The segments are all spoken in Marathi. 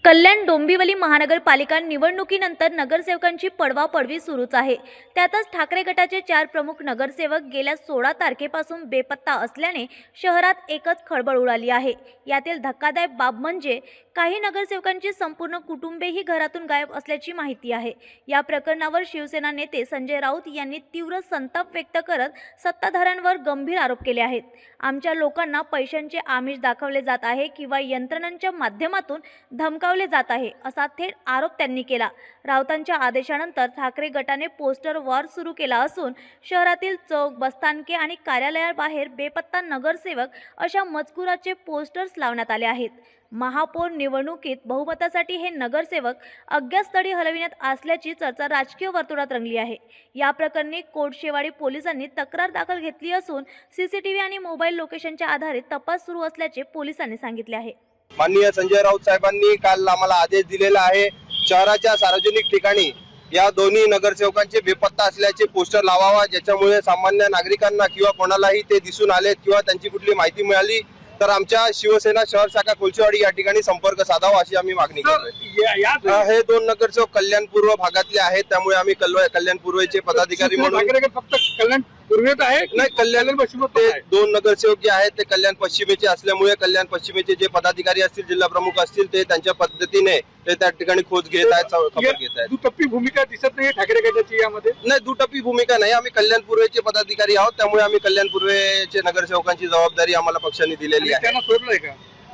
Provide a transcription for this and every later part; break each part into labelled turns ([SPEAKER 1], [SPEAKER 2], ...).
[SPEAKER 1] कल्याण डोंबिवली महानगरपालिका निवडणुकीनंतर नगरसेवकांची पडवापडवी सुरूच आहे। त्यातच ठाकरे गटाचे 4 प्रमुख नगरसेवक गेल्या 16 तारखेपासून बेपत्ता असल्याने शहरात एकच खळबळ उडाली आहे। यातील धक्कादायक बाब म्हणजे काही नगरसेवकांची संपूर्ण कुटुंबेही घरातून गायब असल्याची माहिती आहे। या प्रकरणावर शिवसेना नेते संजय राऊत यांनी तीव्र संताप व्यक्त करत सत्ताधाऱ्यांवर गंभीर आरोप केले आहेत। आमच्या लोकांना पैशांचे आमिष दाखवले जात आहे किंवा यंत्रणांच्या माध्यमातून धमकावले जात आहे, असा थेट आरोप त्यांनी केला। राऊतांच्या आदेशानंतर ठाकरे गटाने पोस्टर वॉर सुरू केला असून शहरातील चौक, बसस्थानके आणि कार्यालयाबाहेर बेपत्ता नगरसेवक अशा मजकुराचे पोस्टर्स लावण्यात आले आहेत। महापौर निवडणुकीत बहुमतासाठी हे नगरसेवक अज्ञात स्थळी हलविण्यात असल्याची चर्चा राजकीय वर्तुळात रंगली आहे। या प्रकरणी कोटशेवाडी पोलिसांनी तक्रार दाखल घेतली असून सीसीटीव्ही आणि मोबाईल लोकेशनच्या आधारे तपास सुरू असल्याचे पोलिसांनी सांगितले आहे।
[SPEAKER 2] माननीय संजय राऊत साहेबांनी काल आम्हाला आदेश दिलेला आहे, शहराच्या सार्वजनिक ठिकाणी या दोन्ही नगरसेवकांचे बेपत्ता असल्याचे पोस्टर लावावा, ज्याच्यामुळे सामान्य नागरिकांना किंवा कोणालाही ते दिसून आले किंवा त्यांची कुठली माहिती मिळाली तर आमच्या शिवसेना शहर शाखा कोलशेवाडी या ठिकाणी संपर्क साधावा अशी आम्ही मागणी करतोय। हे 2 नगरसेवक कल्याण पूर्व भागातले आहेत, त्यामुळे आम्ही कल्याण पूर्वेचे पदाधिकारी म्हणून
[SPEAKER 3] फक्त कल्याण पूर्वेत आहे
[SPEAKER 2] नाही, कल्याण पश्चिमेत 2 नगरसेवक जे आहेत ते कल्याण पश्चिमेचे असल्यामुळे कल्याण पश्चिमेचे जे पदाधिकारी असतील, जिल्हा प्रमुख असतील, ते त्यांच्या पद्धतीने ते त्या ठिकाणी खोज घेत आहेत, खबर घेत आहेत।
[SPEAKER 3] दुटप्पी भूमिका दिसत नाही ठाकरे गटाची यामध्ये?
[SPEAKER 2] नाही, दुटप्पी भूमिका नाही, आम्ही कल्याण पूर्वेचे पदाधिकारी आहोत, त्यामुळे आम्ही कल्याण पूर्वेचे नगरसेवकांची जबाबदारी आम्हाला पक्षाने दिलेली आहे।
[SPEAKER 3] त्यांना सोडलंय का?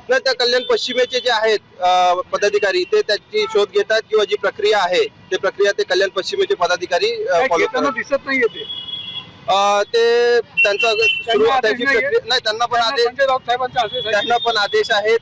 [SPEAKER 2] नाही, त्या कल्याण पश्चिमेचे जे आहेत पदाधिकारी ते त्याची शोध घेतात किंवा जी प्रक्रिया आहे ते प्रक्रिया ते कल्याण पश्चिमेचे पदाधिकारी फॉलो करतात।
[SPEAKER 3] दिसत नाहीये
[SPEAKER 2] ते त्यांचा सुरू त्याची प्रक्रिया नाही, त्यांना पण आदेश आहे।